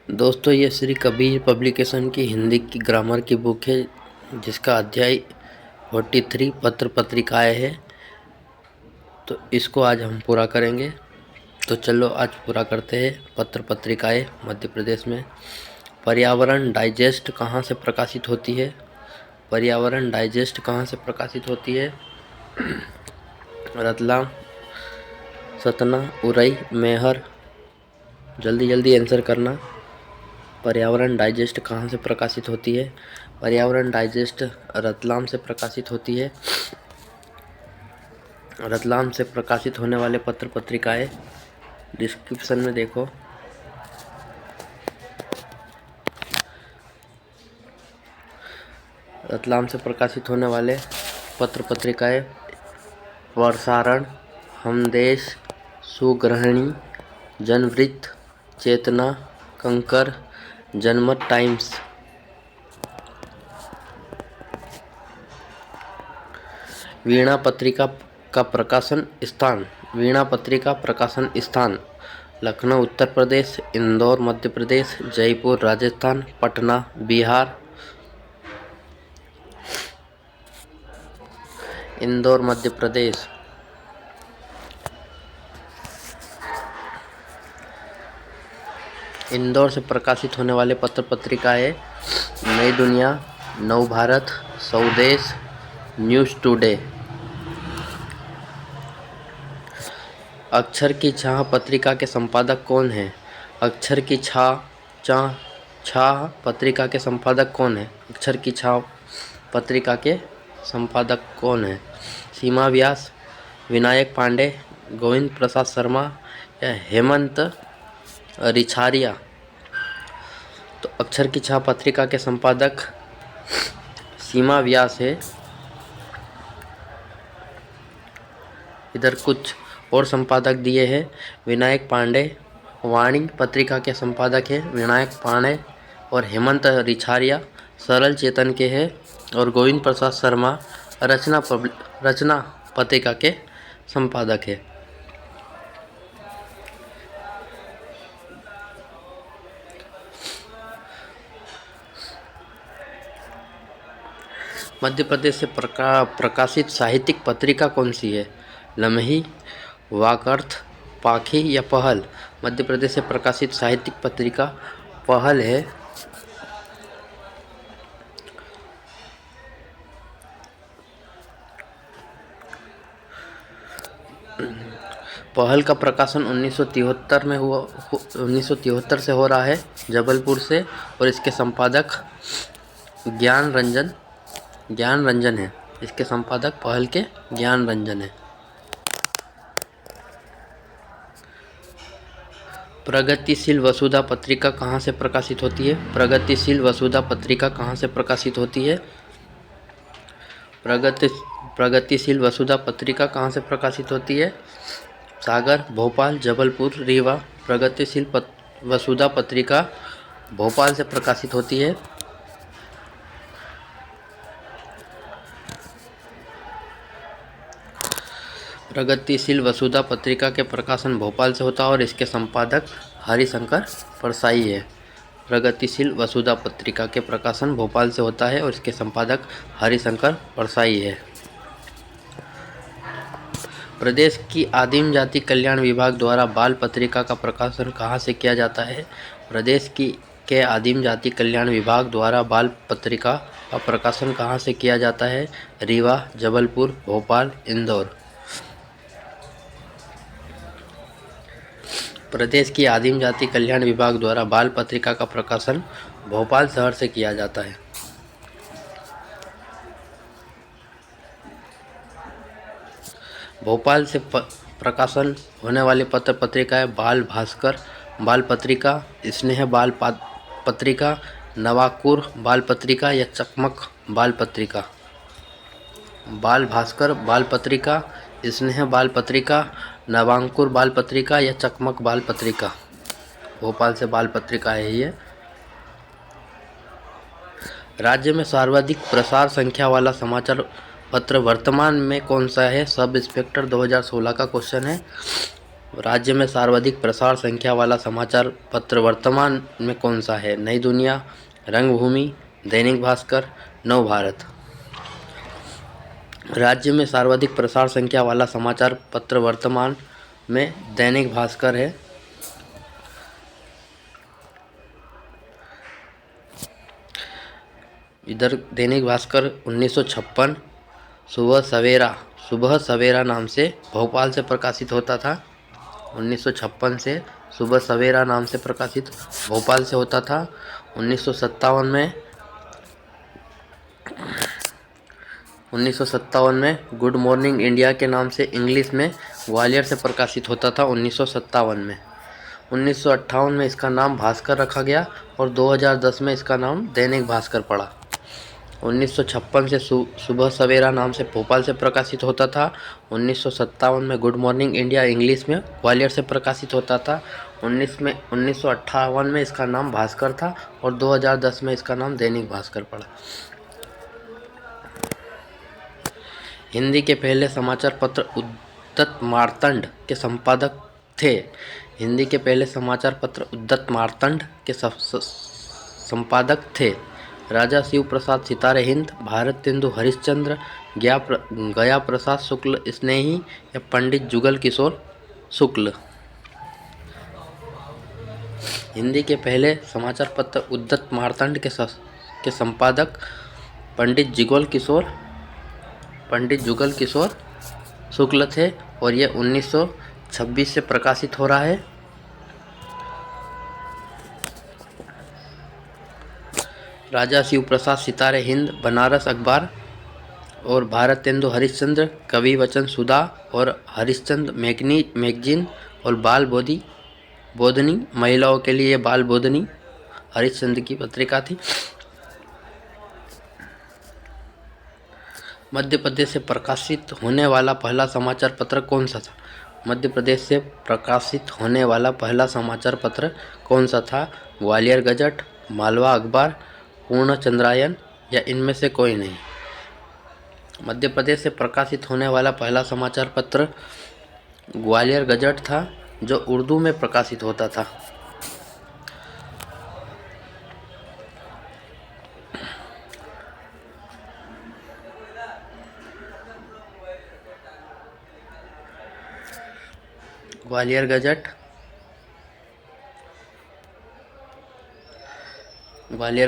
दोस्तों, ये श्री कबीर पब्लिकेशन की हिंदी की ग्रामर की बुक है, जिसका अध्याय 43 पत्र पत्रिकाएँ है। तो इसको आज हम पूरा करेंगे। तो चलो आज पूरा करते हैं। पत्र पत्रिकाएँ मध्य प्रदेश में। पर्यावरण डाइजेस्ट कहाँ से प्रकाशित होती है? पर्यावरण डाइजेस्ट कहाँ से प्रकाशित होती है? रतलाम, सतना, उरई, मैहर। जल्दी जल्दी आंसर करना। पर्यावरण डाइजेस्ट कहाँ से प्रकाशित होती है? पर्यावरण डाइजेस्ट रतलाम से प्रकाशित होती है। रतलाम से प्रकाशित होने वाले पत्र पत्रिकाएँ डिस्क्रिप्शन में देखो। रतलाम से प्रकाशित होने वाले पत्र पत्रिकाएँ वर्षारण, हमदेश, सुग्रहिणी, जनवृत्त, चेतना, कंकर, जनमत टाइम्स। वीणा पत्रिका का प्रकाशन स्थान। वीणा पत्रिका प्रकाशन स्थान लखनऊ उत्तर प्रदेश, इंदौर मध्य प्रदेश, जयपुर राजस्थान, पटना बिहार। इंदौर मध्य प्रदेश। इंदौर से प्रकाशित होने वाले पत्र पत्रिकाएँ नई दुनिया, नव भारत, स्वदेश, न्यूज़ टुडे। अक्षर की छाह पत्रिका के संपादक कौन हैं? अक्षर की छाह पत्रिका के संपादक कौन है? अक्षर की छाह पत्रिका के संपादक कौन है? सीमा व्यास, विनायक पांडे, गोविंद प्रसाद शर्मा या हेमंत रिछारिया? तो अक्षर की छाह पत्रिका के संपादक सीमा व्यास है। इधर कुछ और संपादक दिए हैं। विनायक पांडे वाणी पत्रिका के संपादक है। विनायक पांडे और हेमंत रिछारिया सरल चेतन के हैं। और गोविंद प्रसाद शर्मा रचना पत्रिका के संपादक है। मध्य प्रदेश से प्रकाशित साहित्यिक पत्रिका कौन सी है? लम्ही, वाकअर्थ, पाखी या पहल? मध्य प्रदेश से प्रकाशित साहित्यिक पत्रिका पहल है। पहल का प्रकाशन 1973 में हुआ 1973 से हो रहा है, जबलपुर से। और इसके संपादक ज्ञान रंजन है। इसके संपादक पहल के ज्ञान रंजन है। प्रगतिशील वसुधा पत्रिका कहाँ से प्रकाशित होती है? प्रगतिशील वसुधा पत्रिका कहाँ से प्रकाशित होती है? प्रगतिशील वसुधा पत्रिका कहाँ से प्रकाशित होती है? सागर, भोपाल, जबलपुर, रीवा। प्रगतिशील वसुधा पत्रिका भोपाल से प्रकाशित होती है। प्रगतिशील वसुधा पत्रिका के प्रकाशन भोपाल से होता है और इसके संपादक हरिशंकर परसाई है। प्रगतिशील वसुधा पत्रिका के प्रकाशन भोपाल से होता है और इसके संपादक हरिशंकर परसाई है। प्रदेश की आदिम जाति कल्याण विभाग द्वारा बाल पत्रिका का प्रकाशन कहाँ से किया जाता है? प्रदेश के आदिम जाति कल्याण विभाग द्वारा बाल पत्रिका का प्रकाशन कहाँ से किया जाता है? रीवा, जबलपुर, भोपाल, इंदौर। प्रदेश की आदिम जाति कल्याण विभाग द्वारा बाल पत्रिका का प्रकाशन भोपाल शहर से किया जाता है। भोपाल से प्रकाशन होने वाली पत्र पत्रिकाएँ बाल भास्कर बाल पत्रिका, स्नेह बाल पत्रिका, नवाकुर बाल पत्रिका या चकमक बाल पत्रिका। बाल भास्कर बाल पत्रिका, स्नेह बाल पत्रिका, नवांकुर बाल पत्रिका या चकमक बाल पत्रिका। भोपाल से बाल पत्रिका है ये। राज्य में सर्वाधिक प्रसार संख्या वाला समाचार पत्र वर्तमान में कौन सा है? सब इंस्पेक्टर 2016 का क्वेश्चन है। राज्य में सर्वाधिक प्रसार संख्या वाला समाचार पत्र वर्तमान में कौन सा है? नई दुनिया, रंगभूमि, दैनिक भास्कर, नवभारत। राज्य में सर्वाधिक प्रसार संख्या वाला समाचार पत्र वर्तमान में दैनिक भास्कर है। इधर दैनिक भास्कर 1956 सुबह सवेरा नाम से भोपाल से प्रकाशित होता था। 1956 से सुबह सवेरा नाम से प्रकाशित भोपाल से होता था। 1957 में गुड मॉर्निंग इंडिया के नाम से इंग्लिश में ग्वालियर से प्रकाशित होता था। 1957 में 1958 में इसका नाम भास्कर रखा गया और 2010 में इसका नाम दैनिक भास्कर पड़ा। 1956 से सुबह सवेरा नाम से भोपाल से प्रकाशित होता था। 1957 में गुड मॉर्निंग इंडिया इंग्लिश में ग्वालियर से प्रकाशित होता था। 1958 में इसका नाम भास्कर था और 2010 में इसका नाम दैनिक भास्कर पड़ा। हिंदी के पहले समाचार पत्र उद्दत मार्तंड के संपादक थे। हिंदी के पहले समाचार पत्र उद्दत मार्तंड के संपादक थे। राजा शिव प्रसाद सितारे हिंद, भारतेंदु हरिश्चंद्र, गया प्रसाद शुक्ल स्नेही या पंडित जुगल किशोर शुक्ल। हिंदी के पहले समाचार पत्र उद्दत मार्तंड के संपादक पंडित जुगल किशोर शुक्ल थे और ये 1926 से प्रकाशित हो रहा है। राजा शिव प्रसाद सितारे हिंद, बनारस अखबार और भारतेंदु हरिश्चंद्र कवि वचन सुधा और हरिश्चंद्र मैगजीन और बाल बोधनी महिलाओं के लिए बाल बोधनी हरिश्चंद्र की पत्रिका थी। मध्य प्रदेश से प्रकाशित होने वाला पहला समाचार पत्र कौन सा था? मध्य प्रदेश से प्रकाशित होने वाला पहला समाचार पत्र कौन सा था? ग्वालियर गजट, मालवा अखबार, पूर्ण चंद्रायन या इनमें से कोई नहीं। मध्य प्रदेश से प्रकाशित होने वाला पहला समाचार पत्र ग्वालियर गजट था जो उर्दू में प्रकाशित होता था। ग्वालियर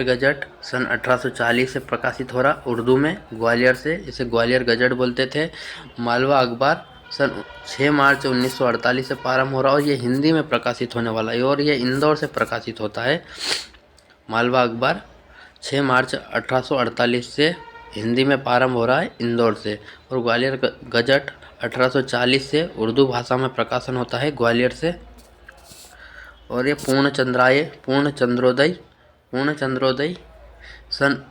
गजट सन 1840 से प्रकाशित हो रहा उर्दू में ग्वालियर से, इसे ग्वालियर गजट बोलते थे। मालवा अखबार सन 6 मार्च 1948 से प्रारंभ हो रहा और ये हिंदी में प्रकाशित होने वाला है और ये इंदौर से प्रकाशित होता है। मालवा अखबार 6 मार्च 1848 से हिंदी में प्रारंभ हो रहा है इंदौर से और ग्वालियर गजट 1840 से उर्दू भाषा में प्रकाशन होता है ग्वालियर से। और ये पूर्ण चंद्रोदय सन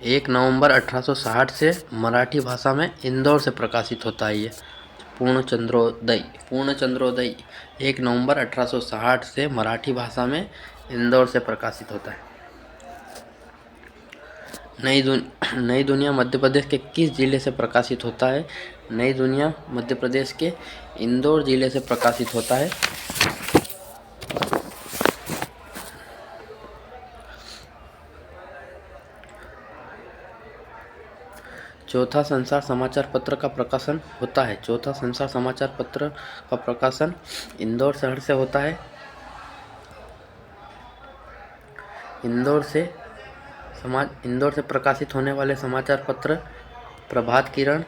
1 नवंबर 1860 से मराठी भाषा में इंदौर से प्रकाशित होता है। ये पूर्ण चंद्रोदय 1 नवंबर 1860 से मराठी भाषा में इंदौर से प्रकाशित होता है। नई दुनिया मध्य प्रदेश के किस जिले से प्रकाशित होता है? नई दुनिया मध्य प्रदेश के इंदौर जिले से प्रकाशित होता है। चौथा संसार समाचार पत्र का प्रकाशन होता है। चौथा संसार समाचार पत्र का प्रकाशन इंदौर शहर से होता है। इंदौर से प्रकाशित होने वाले समाचार पत्र प्रभात किरण,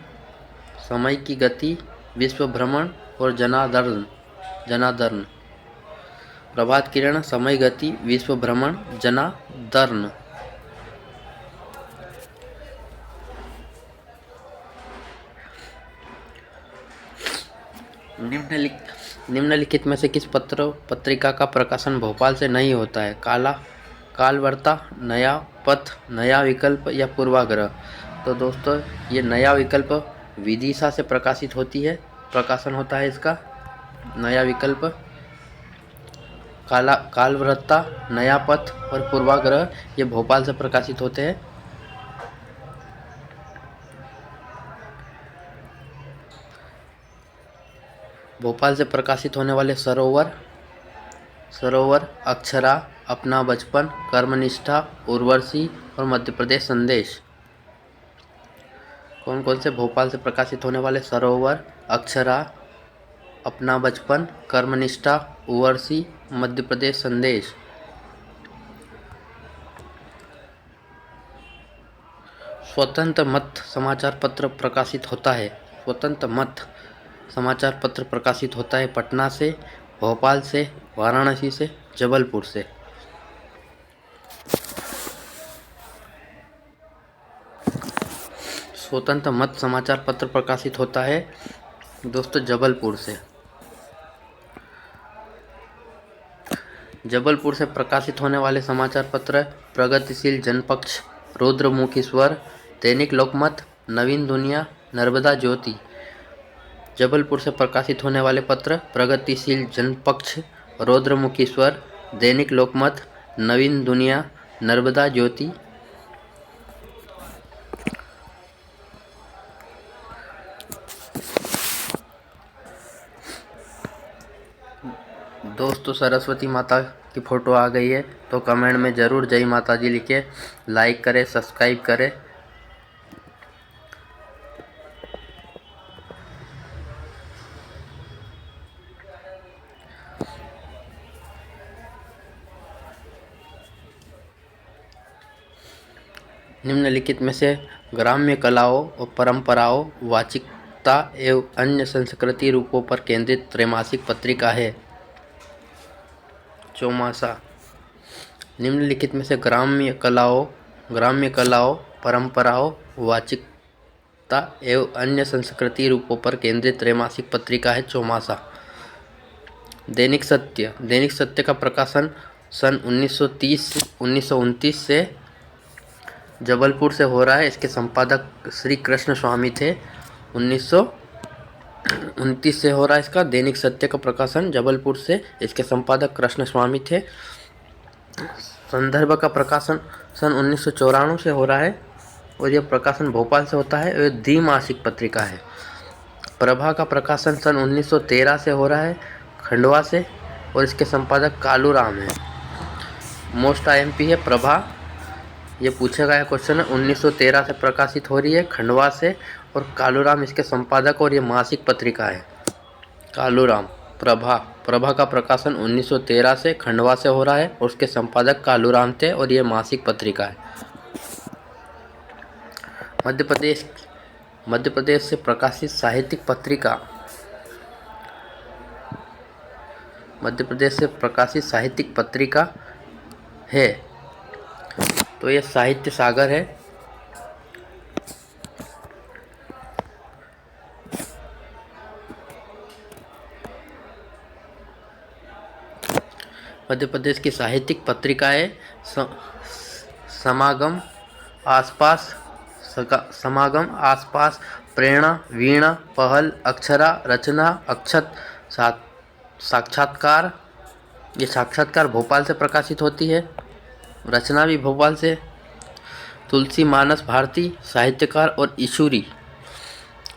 समय की गति, विश्व भ्रमण और जनादर्न। प्रभात किरण, समय गति, विश्व भ्रमण, जनादर्न। निम्नलिखित में से किस पत्रिका का प्रकाशन भोपाल से नहीं होता है? कालवार्ता, नया पथ, नया विकल्प या पूर्वाग्रह। तो दोस्तों ये नया विकल्प विदिशा से प्रकाशन होता है इसका। नया विकल्प, कालवार्ता, नया पथ और पूर्वाग्रह ये भोपाल से प्रकाशित होते हैं। भोपाल से प्रकाशित होने वाले सरोवर अक्षरा, अपना बचपन, कर्मनिष्ठा, उर्वशी और मध्य प्रदेश संदेश। कौन कौन से भोपाल से प्रकाशित होने वाले सरोवर अक्षरा, अपना बचपन, कर्मनिष्ठा, उर्वशी, मध्य प्रदेश संदेश। स्वतंत्र मत समाचार पत्र प्रकाशित होता है। स्वतंत्र मत समाचार पत्र प्रकाशित होता है पटना से, भोपाल से, वाराणसी से, जबलपुर से। स्वतंत्र मत समाचार पत्र प्रकाशित होता है दोस्तों जबलपुर से। जबलपुर से प्रकाशित होने वाले समाचार पत्र प्रगतिशील जनपक्ष, रुद्रमुखी स्वर, दैनिक लोकमत, नवीन दुनिया, नर्मदा ज्योति। जबलपुर से प्रकाशित होने वाले पत्र प्रगतिशील जनपक्ष, रुद्रमुखी स्वर, दैनिक लोकमत, नवीन दुनिया, नर्मदा ज्योति। दोस्तों सरस्वती माता की फ़ोटो आ गई है तो कमेंट में ज़रूर जय माता जी लिखे, लाइक करें, सब्सक्राइब करें। निम्नलिखित में से ग्राम्य कलाओं और परंपराओं, वाचिकता एवं अन्य संस्कृति रूपों पर केंद्रित त्रैमासिक पत्रिका है चौमासा। निम्नलिखित में से ग्राम्य कलाओं, परंपराओं, वाचिकता एवं अन्य संस्कृति रूपों पर केंद्रित त्रैमासिक पत्रिका है चौमासा। दैनिक सत्य का प्रकाशन सन 1929 से जबलपुर से हो रहा है। इसके संपादक श्री कृष्ण स्वामी थे। 1929 से हो रहा है इसका दैनिक सत्य का प्रकाशन जबलपुर से। इसके संपादक कृष्ण स्वामी थे। संदर्भ का प्रकाशन सन 1994 से हो रहा है और यह प्रकाशन भोपाल से होता है। यह द्विमासिक पत्रिका है। प्रभा का प्रकाशन सन 1913 से हो रहा है खंडवा से और इसके संपादक कालूराम है। मोस्ट IMP है प्रभा। ये पूछा गया क्वेश्चन है। 1913 से प्रकाशित हो रही है खंडवा से और कालूराम इसके संपादक और ये मासिक पत्रिका है। कालूराम प्रभा का प्रकाशन 1913 से खंडवा से हो रहा है और उसके संपादक कालूराम थे और ये मासिक पत्रिका है। मध्य प्रदेश से प्रकाशित साहित्यिक पत्रिका, मध्य प्रदेश से प्रकाशित साहित्यिक पत्रिका है तो ये साहित्य सागर है। मध्य प्रदेश की साहित्यिक पत्रिकाएं समागम, आसपास, प्रेरणा, वीणा, पहल, अक्षरा, रचना, अक्षत, साक्षात्कार। ये साक्षात्कार भोपाल से प्रकाशित होती है। रचना भी भोपाल से। तुलसी मानस भारती, साहित्यकार और ईशूरी।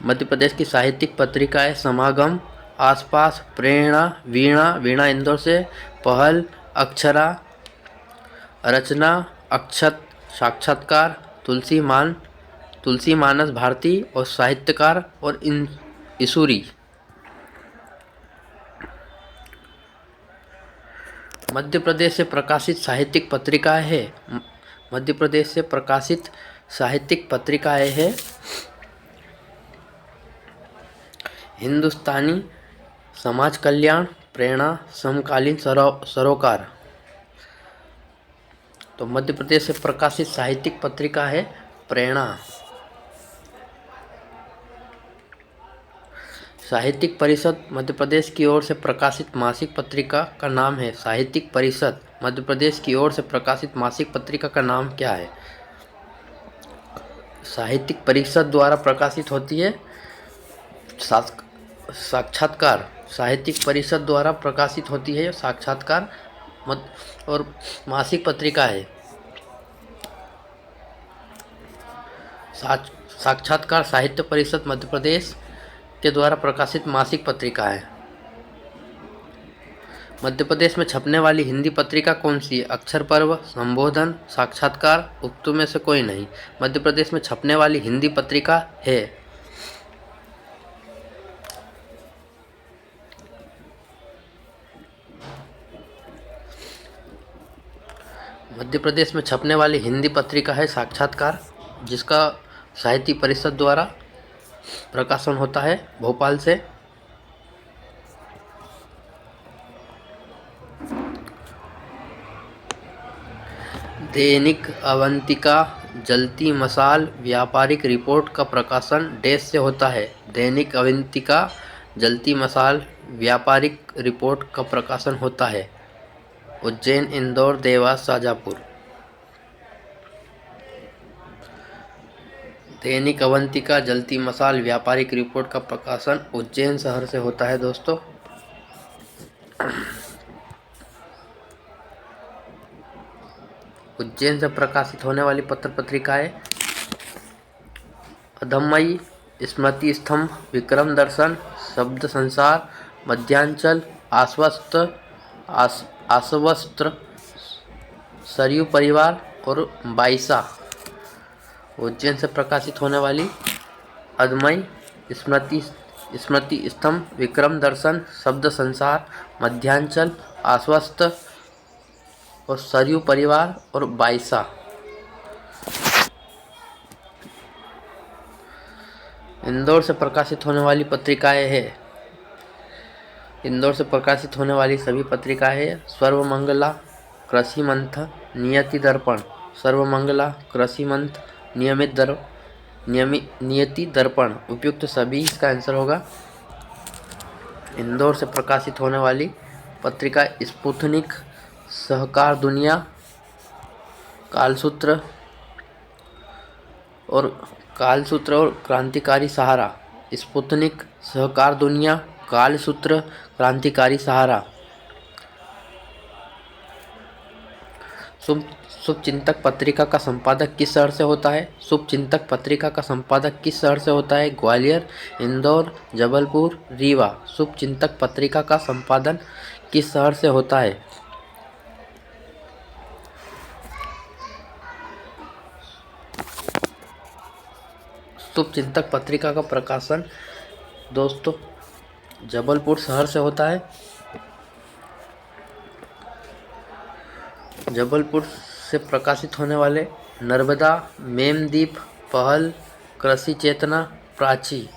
मध्य प्रदेश की साहित्यिक पत्रिकाएं समागम, आसपास, प्रेरणा, वीणा इंदौर से, पहल, अक्षरा, रचना, अक्षत, साक्षात्कार, तुलसी मानस भारती और साहित्यकार और ईशूरी। मध्य प्रदेश से प्रकाशित साहित्यिक पत्रिकाएं है। मध्य प्रदेश से प्रकाशित साहित्यिक पत्रिकाएं है हिंदुस्तानी, समाज कल्याण, प्रेरणा, समकालीन सरोकार। तो मध्य प्रदेश से प्रकाशित साहित्यिक पत्रिका है प्रेरणा। साहित्यिक परिषद मध्य प्रदेश की ओर से प्रकाशित मासिक पत्रिका का नाम है साहित्यिक परिषद। मध्य प्रदेश की ओर से प्रकाशित मासिक पत्रिका का नाम क्या है? साहित्यिक परिषद द्वारा प्रकाशित होती है साक्षात्कार। साहित्यिक परिषद द्वारा प्रकाशित होती है साक्षात्कार और मासिक पत्रिका है साक्षात्कार। साहित्य परिषद मध्य प्रदेश के द्वारा प्रकाशित मासिक पत्रिका है। मध्य प्रदेश में छपने वाली हिंदी पत्रिका कौन सी है? अक्षर पर्व, संबोधन, साक्षात्कार, उक्त में से कोई नहीं। मध्य प्रदेश में छपने वाली हिंदी पत्रिका है मध्य प्रदेश में छपने वाली हिंदी पत्रिका है साक्षात्कार, जिसका साहित्य परिषद द्वारा प्रकाशन होता है भोपाल से। दैनिक अवंतिका जलती मसाल व्यापारिक रिपोर्ट का प्रकाशन देश से होता है। दैनिक अवंतिका जलती मसाल व्यापारिक रिपोर्ट का प्रकाशन होता है उज्जैन, इंदौर, देवास, शाजापुर। दैनिक अवंतिका जलती मसाल व्यापारिक रिपोर्ट का प्रकाशन उज्जैन शहर से होता है दोस्तों। उज्जैन से प्रकाशित होने वाली पत्र पत्रिकाएं अधमई, स्मृति स्तंभ, विक्रम दर्शन, शब्द संसार, मध्यांचल, आश्वस्त्र, सरयू परिवार और बाईसा। उज्जैन से प्रकाशित होने वाली अधमई, स्मृति स्तंभ, विक्रम दर्शन, शब्द संसार, मध्यांचल, आश्वस्त और सरयू परिवार और बाईसा। इंदौर से प्रकाशित होने वाली पत्रिकाएं है इंदौर से प्रकाशित होने वाली सभी पत्रिकाएं है सर्वमंगला, कृषि मंथ, नियति दर्पण। सर्वमंगला, कृषि मंथ, नियति दर्पण उपयुक्त सभी इसका आंसर होगा। इंदौर से प्रकाशित होने वाली पत्रिका स्पुतनिक, सहकार दुनिया, कालसूत्र और क्रांतिकारी सहारा। स्पुतनिक, सहकार दुनिया, कालसूत्र, क्रांतिकारी सहारा। शुभचिंतक पत्रिका का संपादक किस शहर से होता है? शुभचिंतक पत्रिका का संपादक किस शहर से होता है? ग्वालियर, इंदौर, जबलपुर, रीवा। शुभचिंतक पत्रिका का संपादन किस शहर से होता है? शुभचिंतक पत्रिका का प्रकाशन दोस्तों जबलपुर शहर से होता है। जबलपुर से प्रकाशित होने वाले नर्मदा, मेमदीप, पहल, कृषि चेतना, प्राची।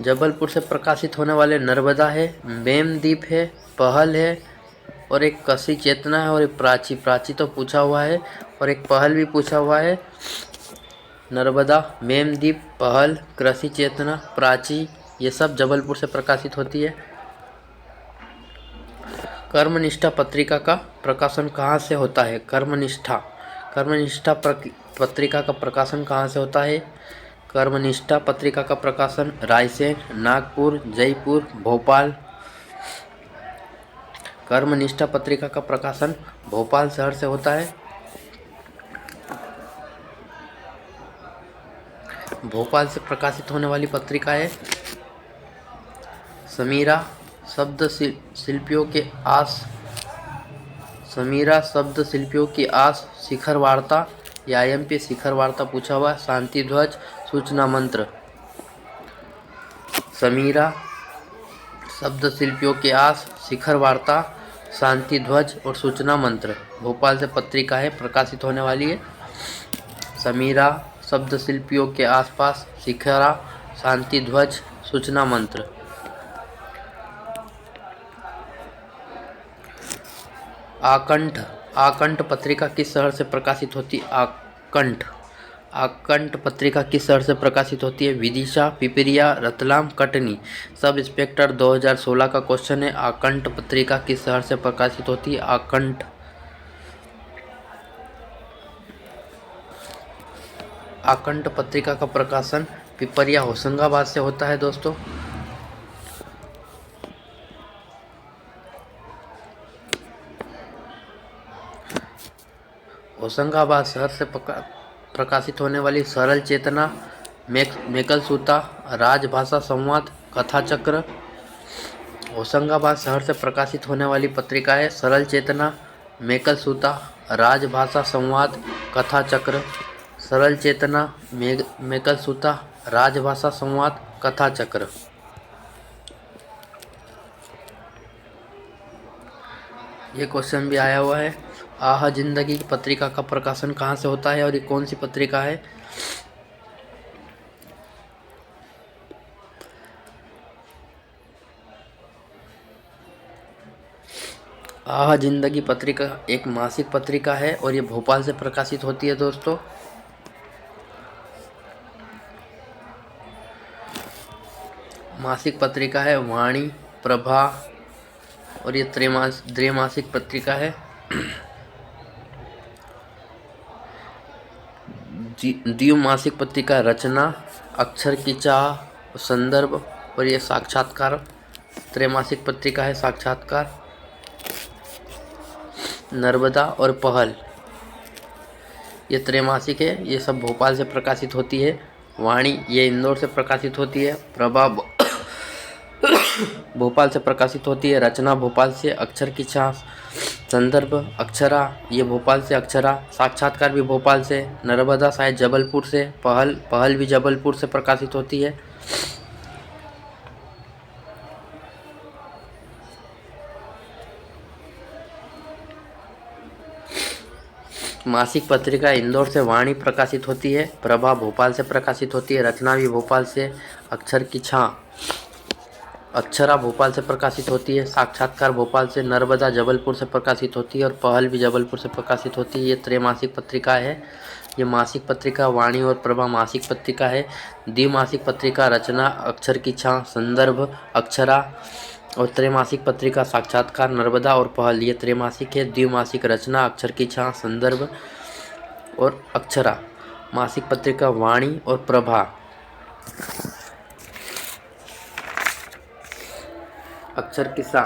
जबलपुर से प्रकाशित होने वाले नर्मदा है, मेमदीप है, पहल है और एक कृषि चेतना है और एक प्राची। प्राची तो पूछा हुआ है और एक पहल भी पूछा हुआ है। नर्मदा, मेमदीप, पहल, कृषि चेतना, प्राची, ये सब जबलपुर से प्रकाशित होती है। कर्मनिष्ठा पत्रिका का प्रकाशन कहाँ से होता है? कर्मनिष्ठा पत्रिका का प्रकाशन कहाँ से होता है? कर्मनिष्ठा पत्रिका का प्रकाशन रायसेन, नागपुर, जयपुर, भोपाल। कर्मनिष्ठा पत्रिका का प्रकाशन भोपाल शहर से होता है। भोपाल से प्रकाशित होने वाली पत्रिका है समीरा, शब्द शिल्पियों के आस। समीरा, शब्द शिल्पियों की आस, शिखर वार्ता, या IMP शिखर वार्ता पूछा हुआ। शांति ध्वज, सूचना मंत्र। समीरा, शब्द शिल्पियों के आस, शिखर वार्ता, शांति ध्वज और सूचना मंत्र। भोपाल से पत्रिका है प्रकाशित होने वाली है समीरा, शब्द शिल्पियों के आसपास, शिखरा, शांति ध्वज, सूचना मंत्र। आकंठ पत्रिका किस शहर से प्रकाशित होती है? आकंठ पत्रिका किस शहर से प्रकाशित होती है? विदिशा, पिपरिया, रतलाम, कटनी। सब इंस्पेक्टर 2016 का क्वेश्चन है। आकंठ पत्रिका किस शहर से प्रकाशित होती है? आकंठ पत्रिका का प्रकाशन पिपरिया, होशंगाबाद से होता है दोस्तों। होशंगाबाद शहर से प्रकाशित होने वाली सरल चेतना, मेकल सूता, राजभाषा संवाद, कथा चक्र। होशंगाबाद शहर से प्रकाशित होने वाली पत्रिका है सरल चेतना, मेकल सूता, राजभाषा संवाद, कथा चक्र। सरल चेतना, मेकल सूता, राजभाषा संवाद, कथा चक्र। ये क्वेश्चन भी आया हुआ है। आह जिंदगी की पत्रिका का प्रकाशन कहाँ से होता है और ये कौन सी पत्रिका है? आह जिंदगी पत्रिका एक मासिक पत्रिका है और ये भोपाल से प्रकाशित होती है दोस्तों। मासिक पत्रिका है वाणी, प्रभा और ये त्रैमासिक पत्रिका है। द्विमासिक पत्रिका रचना, अक्षर की चाह, संदर्भ और ये साक्षात्कार। त्रैमासिक पत्रिका है साक्षात्कार, नर्मदा और पहल। ये त्रैमासिक है, ये सब भोपाल से प्रकाशित होती है। वाणी ये इंदौर से प्रकाशित होती है। प्रभा भोपाल से प्रकाशित होती है। रचना भोपाल से। अक्षर की छाप, संदर्भ अक्षरा ये भोपाल से अक्षरा। साक्षात्कार भी भोपाल से। नर्मदा शायद जबलपुर से। पहल भी जबलपुर से प्रकाशित होती है। मासिक पत्रिका इंदौर से वाणी प्रकाशित होती है। प्रभा भोपाल से प्रकाशित होती है। रचना भी भोपाल से। अक्षर की छाप अक्षरा भोपाल से प्रकाशित होती है। साक्षात्कार भोपाल से। नर्मदा जबलपुर से प्रकाशित होती है और पहल भी जबलपुर से प्रकाशित होती है। ये त्रैमासिक पत्रिका है। ये मासिक पत्रिका वाणी और प्रभा मासिक पत्रिका है। द्विमासिक पत्रिका रचना, अक्षर की छाप, संदर्भ अक्षरा और त्रैमासिक पत्रिका साक्षात्कार, नर्मदा और पहल। ये त्रैमासिक है। द्विमासिक रचना, अक्षर की छाप, संदर्भ और अक्षरा। मासिक पत्रिका वाणी और प्रभा। अक्षर किस्सा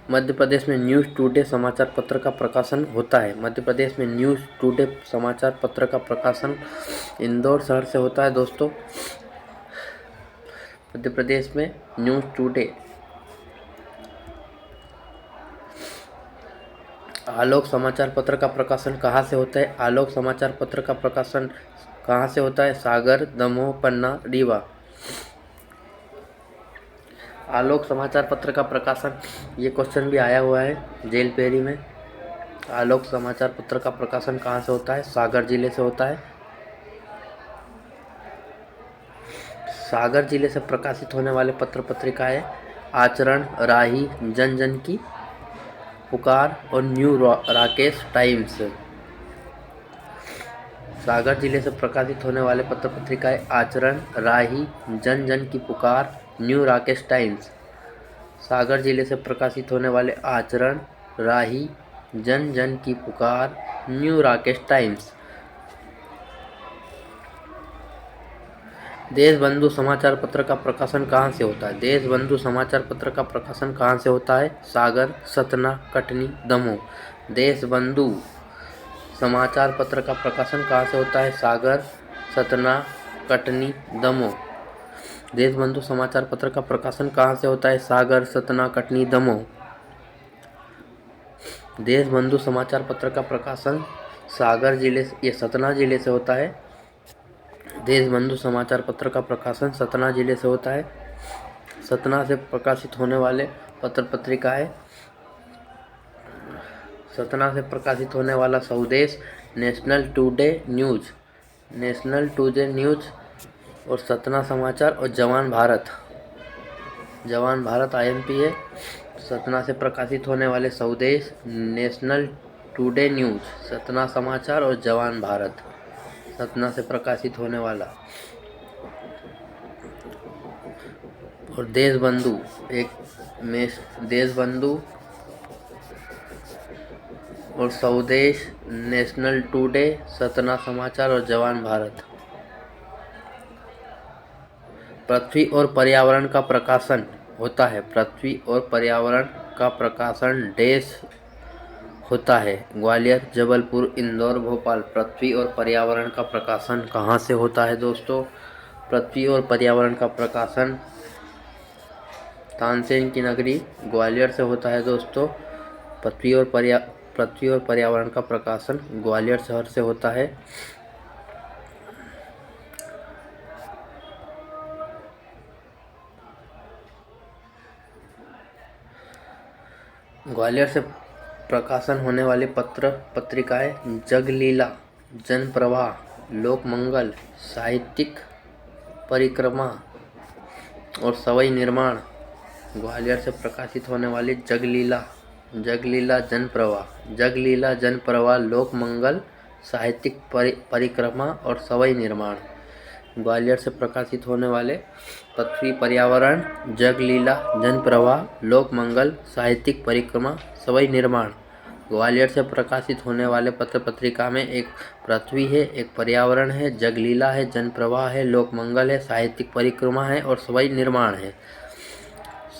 मध्य प्रदेश में न्यूज़ टुडे समाचार पत्र का प्रकाशन होता है। मध्य प्रदेश में न्यूज़ टुडे समाचार पत्र का प्रकाशन इंदौर शहर से होता है दोस्तों। मध्य प्रदेश में न्यूज़ टुडे। आलोक समाचार पत्र का प्रकाशन कहाँ से होता है? आलोक समाचार पत्र का प्रकाशन कहाँ से होता है? सागर, दमोह, पन्ना, रीवा। आलोक समाचार पत्र का प्रकाशन, ये क्वेश्चन भी आया हुआ है जेल पेरी में। आलोक समाचार पत्र का प्रकाशन कहाँ से होता है? सागर जिले से होता है। सागर जिले से प्रकाशित होने वाले पत्र पत्रिकाएं आचरण, राही, जन जन की पुकार और न्यू राकेश टाइम्स। सागर जिले से प्रकाशित होने वाले पत्र पत्रिकाएं आचरण, राही, जन जन की पुकार, न्यू राकेश टाइम्स। सागर जिले से प्रकाशित होने वाले आचरण, राही, जन जन की पुकार, न्यू राकेश टाइम्स। देशबंधु समाचार पत्र का प्रकाशन कहाँ से होता है? देशबंधु समाचार पत्र का प्रकाशन कहाँ से होता है? सागर, सतना, कटनी, दमोह। देशबंधु समाचार पत्र का प्रकाशन कहाँ से होता है? सागर, सतना, कटनी, दमोह। देशबंधु समाचार पत्र का प्रकाशन कहाँ से होता है? सागर, सतना, कटनी, दमोह। देशबंधु समाचार पत्र का प्रकाशन सागर जिले से, ये सतना जिले से होता है। देशबंधु समाचार पत्र का प्रकाशन सतना जिले से होता है। सतना से प्रकाशित होने वाले पत्र पत्रिकाएं, सतना से प्रकाशित होने वाला स्वदेश, national today news, national today news और सतना समाचार और जवान भारत, जवान भारत IMP है। सतना से प्रकाशित होने वाले स्वदेश, नेशनल टुडे न्यूज़, सतना समाचार और जवान भारत, सतना से प्रकाशित होने वाला। और देशबंधु एक देशबंधु और स्वदेश, नेशनल टुडे, सतना समाचार और जवान भारत। पृथ्वी और पर्यावरण का प्रकाशन होता है। पृथ्वी और पर्यावरण का प्रकाशन देश होता है। ग्वालियर, जबलपुर, इंदौर, भोपाल। पृथ्वी और पर्यावरण का प्रकाशन कहाँ से होता है दोस्तों? पृथ्वी और पर्यावरण का प्रकाशन तानसेन की नगरी ग्वालियर से होता है दोस्तों। पृथ्वी और पर्यावरण का प्रकाशन ग्वालियर शहर से होता है। ग्वालियर से प्रकाशन होने वाले पत्रिकाएं जगलीला, जनप्रवाह, लोकमंगल, साहित्यिक परिक्रमा और सवई निर्माण। ग्वालियर से प्रकाशित होने वाली जगलीला, जनप्रवाह, लोकमंगल, साहित्यिक परिक्रमा और सवई निर्माण। ग्वालियर से प्रकाशित होने वाले पृथ्वी, पर्यावरण, जगलीला, जनप्रवाह, लोकमंगल, साहित्यिक परिक्रमा, सवई निर्माण। ग्वालियर से प्रकाशित होने वाले पत्र पत्रिका में एक पृथ्वी है, एक पर्यावरण है, जगलीला है, जनप्रवाह है, लोकमंगल है, साहित्यिक परिक्रमा है और सवई निर्माण है।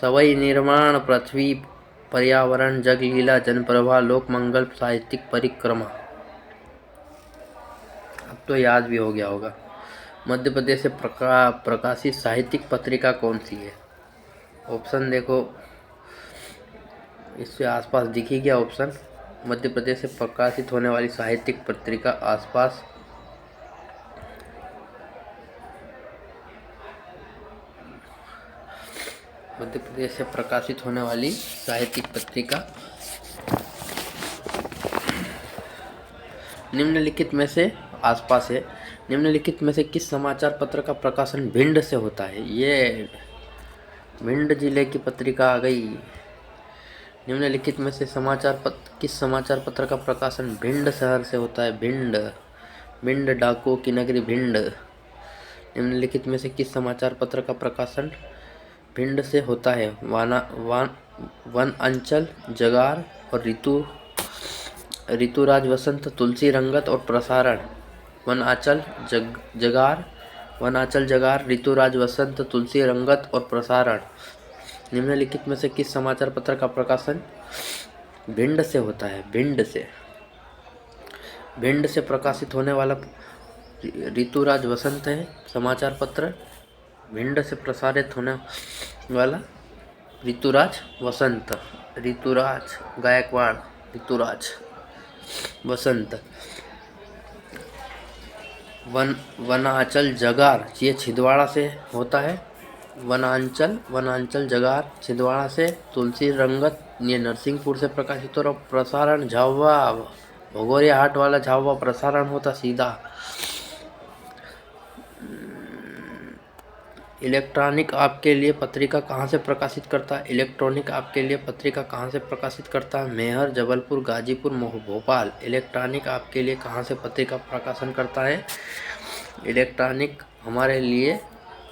सवई निर्माण, पृथ्वी, पर्यावरण, जगलीला, जनप्रवाह, लोकमंगल, साहित्यिक परिक्रमा। अब तो याद भी हो गया होगा। मध्य प्रदेश से प्रकाशित साहित्यिक पत्रिका कौन सी है? ऑप्शन देखो, इससे आसपास दिख ही गया ऑप्शन। मध्य प्रदेश से प्रकाशित होने वाली साहित्यिक पत्रिका आसपास मध्य प्रदेश से प्रकाशित होने वाली साहित्यिक पत्रिका निम्नलिखित में से आसपास है। निम्नलिखित में से किस समाचार पत्र का प्रकाशन भिंड से होता है? ये भिंड जिले की पत्रिका आ गई। निम्नलिखित में से किस समाचार पत्र का प्रकाशन भिंड शहर से होता है? भिंड डाकुओं की नगरी भिंड। निम्नलिखित में से किस समाचार पत्र का प्रकाशन भिंड से होता है? वन अंचल, जगार और ऋतुराज, वसंत, तुलसी रंगत और प्रसारण। वनाचल जगार, ऋतुराज, वसंत, तुलसी रंगत और प्रसारण। निम्नलिखित में से किस समाचार पत्र का प्रकाशन भिंड से होता है? भिंड से प्रकाशित होने वाला ऋतुराज वसंत है समाचार पत्र। भिंड से प्रसारित होने वाला ऋतुराज वसंत, ऋतुराज गायकवाड़, ऋतुराज वसंत। वनांचल जगार, ये छिंदवाड़ा से होता है। वनांचल जगार छिंदवाड़ा से। तुलसी रंगत, ये नरसिंहपुर से प्रकाशित और प्रसारण झाबुआ, भगोरिया हाट वाला झाबुआ प्रसारण होता सीधा। इलेक्ट्रॉनिक आपके लिए पत्रिका कहाँ से प्रकाशित करता है? इलेक्ट्रॉनिक आपके लिए पत्रिका कहाँ से प्रकाशित करता है? मेहर, जबलपुर, गाजीपुर, भोपाल। इलेक्ट्रॉनिक आपके लिए कहाँ से पत्रिका प्रकाशन करता है? इलेक्ट्रॉनिक हमारे लिए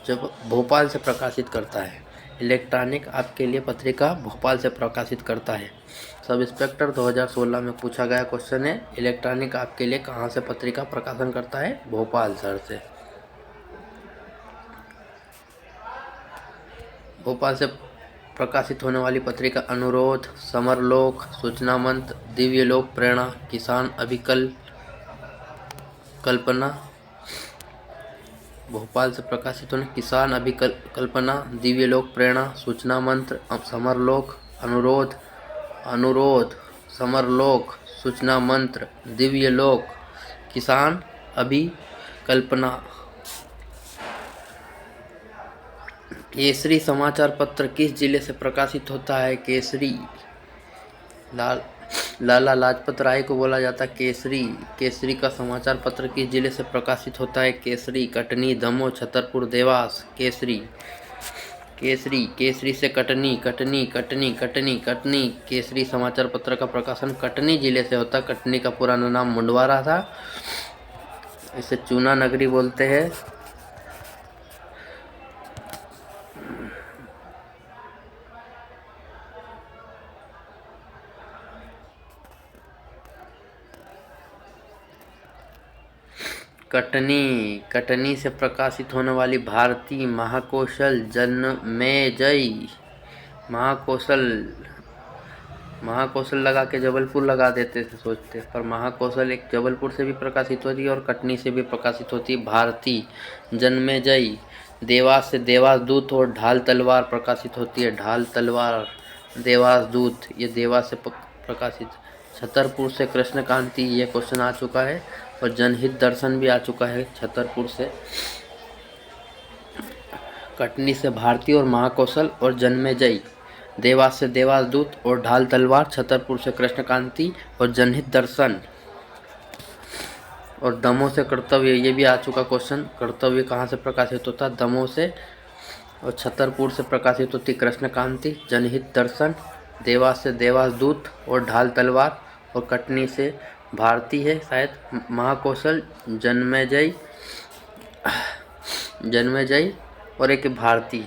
जब भोपाल से प्रकाशित करता है। इलेक्ट्रॉनिक आपके लिए पत्रिका भोपाल से प्रकाशित करता है। सब इंस्पेक्टर 2016 में पूछा गया क्वेश्चन है, इलेक्ट्रॉनिक आपके लिए कहाँ से पत्रिका प्रकाशन करता है? भोपाल शहर से। भोपाल से प्रकाशित होने वाली पत्रिका अनुरोध, समरलोक, सूचना मंत्र, दिव्यलोक, प्रेरणा, किसान अभिकल्पना। भोपाल से प्रकाशित होने किसान अभिकल्पना, दिव्यलोक, प्रेरणा, सूचना मंत्र, समरलोक, अनुरोध, समरलोक, सूचना मंत्र, दिव्यलोक, किसान अभिकल्पना। केसरी समाचार पत्र किस जिले से प्रकाशित होता है? केसरी, लाला लाजपत राय को बोला जाता है केसरी। केसरी का समाचार पत्र किस जिले से प्रकाशित होता है? केसरी, कटनी, दमोह, छतरपुर, देवास। केसरी से कटनी। केसरी समाचार पत्र का प्रकाशन कटनी जिले से होता है। कटनी का पुराना नाम मुंडवारा था, इसे चूना नगरी बोलते हैं। कटनी। कटनी से प्रकाशित होने वाली भारती महाकौशल जन्मेजय। महाकौशल लगा के जबलपुर लगा देते थे सोचते, पर महाकौशल एक जबलपुर से भी प्रकाशित होती है और कटनी से भी प्रकाशित होती है। भारती जन्मेजय। देवास से देवास दूत और ढाल तलवार प्रकाशित होती है। ढाल तलवार देवास दूत, ये देवास से प्रकाशित। छतरपुर से कृष्णकांति, ये क्वेश्चन आ चुका है। और जनहित दर्शन भी आ चुका है छतरपुर से। कटनी से भारती और महाकौशल और जन्मेजय। देवास से देवास दूत और ढाल तलवार। छतरपुर से कृष्णकांति और जनहित दर्शन। और दमोह से कर्तव्य, ये भी आ चुका क्वेश्चन। कर्तव्य कहाँ से प्रकाशित होता है? दमोह से। और छतरपुर से प्रकाशित होती कृष्णकांति, जनहित दर्शन। देवास से देवास दूत और ढाल तलवार। और कटनी से भारती है शायद, महाकौशल जन्मेजय और एक भारती।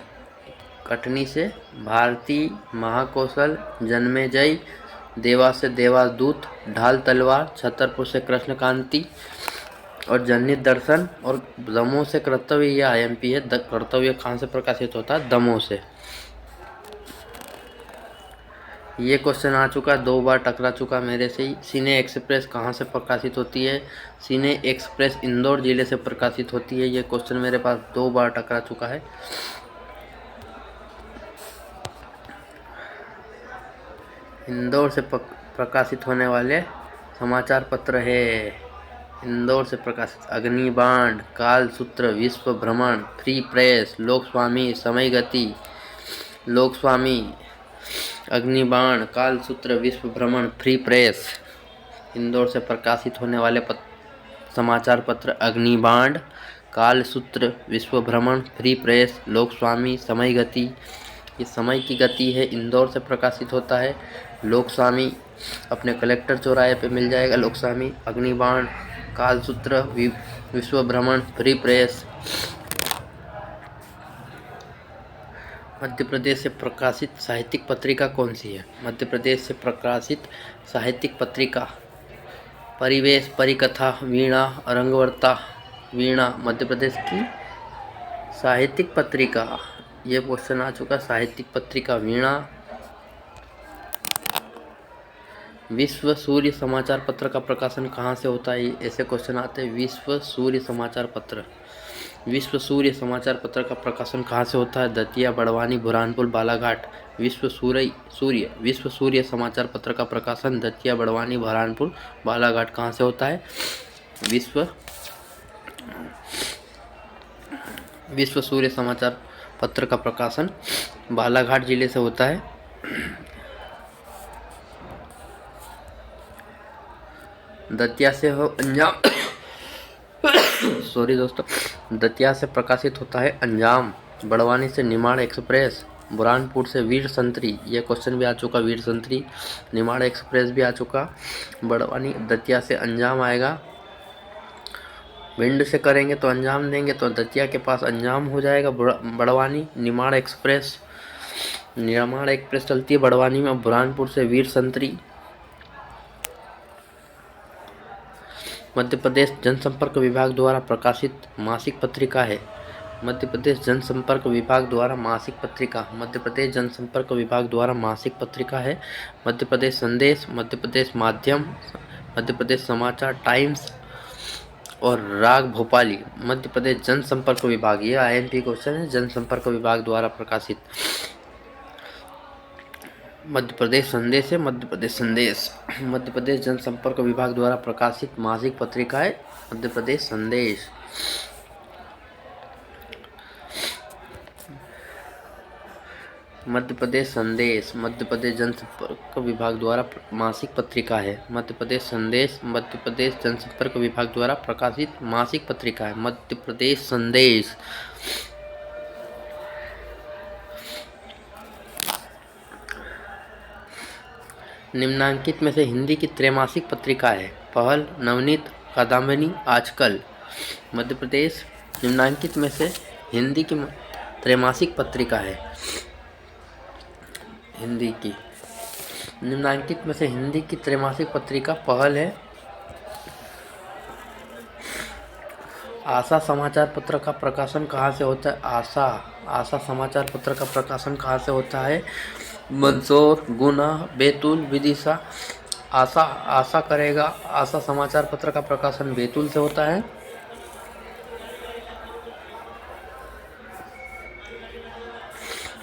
कटनी से भारती, महाकौशल, जन्मेजय। देवास से देवास दूत, ढाल तलवार। छतरपुर से कृष्णकांति और जनहित दर्शन। और दमोह से कर्तव्य, ये IMP है। कर्तव्य कहाँ से प्रकाशित होता है? दमोह से। ये क्वेश्चन आ चुका है, 2 बार टकरा चुका मेरे से ही। सिने एक्सप्रेस कहाँ से प्रकाशित होती है? सिने एक्सप्रेस इंदौर जिले से प्रकाशित होती है। ये क्वेश्चन मेरे पास 2 बार टकरा चुका है। इंदौर से प्रकाशित होने वाले समाचार पत्र है। इंदौर से प्रकाशित अग्निबाण, कालसूत्र, विश्व भ्रमण, फ्री प्रेस, लोकस्वामी, समय गति। लोकस्वामी, अग्निबाण, कालसूत्र, विश्व भ्रमण, फ्री प्रेस। इंदौर से प्रकाशित होने वाले समाचार पत्र अग्निबाण, कालसूत्र, विश्व भ्रमण, फ्री प्रेस, लोकस्वामी, समय गति। ये समय की गति है, इंदौर से प्रकाशित होता है। लोकस्वामी अपने कलेक्टर चौराहे पे मिल जाएगा लोकस्वामी। अग्निबाण, कालसूत्र, विश्व भ्रमण, फ्री प्रेस। मध्य प्रदेश से प्रकाशित साहित्यिक पत्रिका कौन सी है? मध्य प्रदेश से प्रकाशित साहित्यिक पत्रिका परिवेश, परिकथा, वीणा, रंगवर्ता। वीणा मध्य प्रदेश की साहित्यिक पत्रिका। ये क्वेश्चन आ चुका, साहित्यिक पत्रिका वीणा। विश्व सूर्य समाचार पत्र का प्रकाशन कहाँ से होता है? ऐसे क्वेश्चन आते हैं। विश्व सूर्य समाचार पत्र, विश्व सूर्य समाचार पत्र का प्रकाशन कहाँ से होता है? दतिया, बड़वानी, बुरहानपुर, बालाघाट। विश्व सूर्य समाचार पत्र का प्रकाशन दतिया, बड़वानी, बुरहानपुर, बालाघाट कहाँ से होता है? विश्व सूर्य समाचार पत्र का प्रकाशन बालाघाट जिले से होता है। दतिया से हो अंजाम सॉरी दोस्तों, दतिया से प्रकाशित होता है अंजाम। बड़वानी से निमाड़ एक्सप्रेस। बुरहानपुर से वीर संतरी, ये क्वेश्चन भी आ चुका, वीर संतरी। निमाड़ एक्सप्रेस भी आ चुका। बड़वानी, दतिया से अंजाम आएगा। भिंड से करेंगे तो अंजाम देंगे, तो दतिया के पास अंजाम हो जाएगा। बड़वानी, निमाड़ एक्सप्रेस चलती है बड़वानी में। बुरहानपुर से वीर संतरी। मध्य प्रदेश जनसंपर्क विभाग द्वारा प्रकाशित मासिक पत्रिका है। मध्य प्रदेश जनसंपर्क विभाग द्वारा मासिक पत्रिका, मध्य प्रदेश जनसंपर्क विभाग द्वारा मासिक पत्रिका है। मध्य प्रदेश संदेश, मध्य प्रदेश माध्यम, मध्य प्रदेश समाचार टाइम्स और राग भोपाली। मध्य प्रदेश जनसंपर्क विभाग, ये IMP क्वेश्चन है, जनसंपर्क विभाग द्वारा प्रकाशित। मध्य प्रदेश संदेश है, मध्य प्रदेश संदेश। मध्य प्रदेश जनसंपर्क विभाग द्वारा प्रकाशित मासिक पत्रिका है मध्य प्रदेश संदेश। मध्य प्रदेश संदेश, मध्य प्रदेश जनसंपर्क विभाग द्वारा मासिक पत्रिका है। मध्य प्रदेश संदेश, मध्य प्रदेश जनसंपर्क विभाग द्वारा प्रकाशित मासिक पत्रिका है मध्य प्रदेश संदेश। निम्नांकित में से हिंदी की त्रैमासिक पत्रिका है? पहल, नवनीत, कादम्बिनी, आजकल। मध्य प्रदेश निम्नांकित में से हिंदी की त्रैमासिक पत्रिका है। हिंदी की निम्नांकित में से हिंदी की त्रैमासिक पत्रिका पहल है, आशा समाचार पत्र का प्रकाशन कहाँ से होता है? आशा आशा समाचार पत्र का प्रकाशन कहाँ से होता है? मंदसौर, गुना, बैतूल, विदिशा। आशा आशा करेगा। आशा समाचार पत्र का प्रकाशन बैतूल से होता है।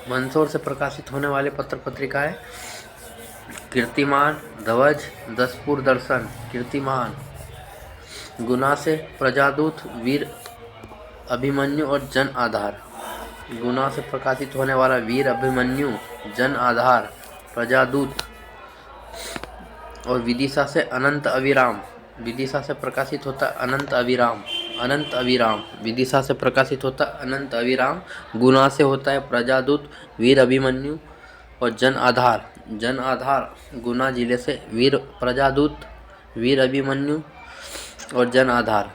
मंदसौर से प्रकाशित होने वाले पत्र पत्रिकाएं कीर्तिमान, ध्वज, दसपुर दर्शन। कीर्तिमान। गुना से प्रजादूत, वीर अभिमन्यु और जन आधार। गुना से प्रकाशित होने वाला वीर अभिमन्यु, जन आधार, प्रजादूत। और विदिशा से अनंत अविराम। विदिशा से प्रकाशित होता अनंत अविराम। अनंत अविराम विदिशा से प्रकाशित होता अनंत अविराम। गुना से होता है प्रजादूत, वीर अभिमन्यु और जन आधार। जन आधार गुना जिले से वीर प्रजादूत, वीर अभिमन्यु और जन आधार।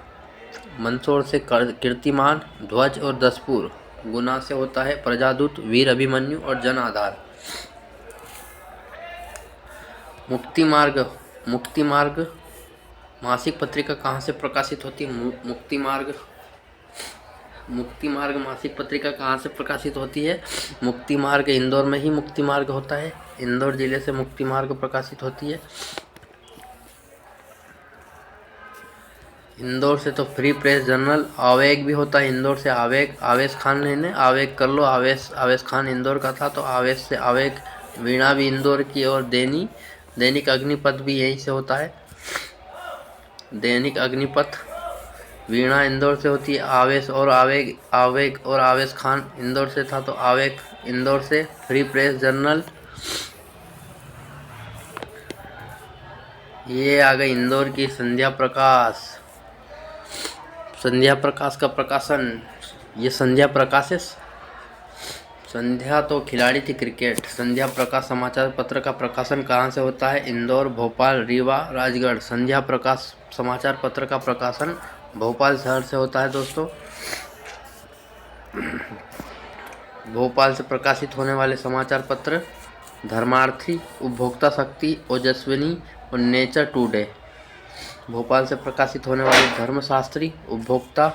मंदसौर से कीर्तिमान, ध्वज और दसपुर। गुना से होता है प्रजादूत, वीर अभिमन्यु और जन आधार। मुक्ति मार्ग मुक्ति मार्ग मासिक पत्रिका कहाँ से प्रकाशित होती है? मुक्ति मार्ग मासिक पत्रिका कहाँ से प्रकाशित होती है? मुक्ति मार्ग इंदौर में ही मुक्ति मार्ग होता है। इंदौर जिले से मुक्ति मार्ग प्रकाशित होती है। इंदौर से तो फ्री प्रेस जर्नल आवेग भी होता है। इंदौर से आवेग, आवेश खान ने आवेग कर लो। आवेश खान इंदौर का था तो आवेश से आवेग। वीणा भी इंदौर की। और दैनिक अग्निपथ भी यहीं से होता है। दैनिक अग्निपथ वीणा इंदौर से होती है। आवेश और आवेग और आवेश खान इंदौर से था तो आवेग इंदौर से। फ्री प्रेस जर्नल ये आ गई इंदौर की। संध्या प्रकाश का प्रकाशन, ये संध्या प्रकाश है। संध्या तो खिलाड़ी थी क्रिकेट। संध्या प्रकाश समाचार पत्र का प्रकाशन कहाँ से होता है? इंदौर, भोपाल, रीवा, राजगढ़। संध्या प्रकाश समाचार पत्र का प्रकाशन भोपाल शहर से होता है दोस्तों। भोपाल से प्रकाशित होने वाले समाचार पत्र धर्मार्थी, उपभोक्ता शक्ति, ओजस्विनी और नेचर टुडे। भोपाल से प्रकाशित होने वाले धर्मशास्त्री, उपभोक्ता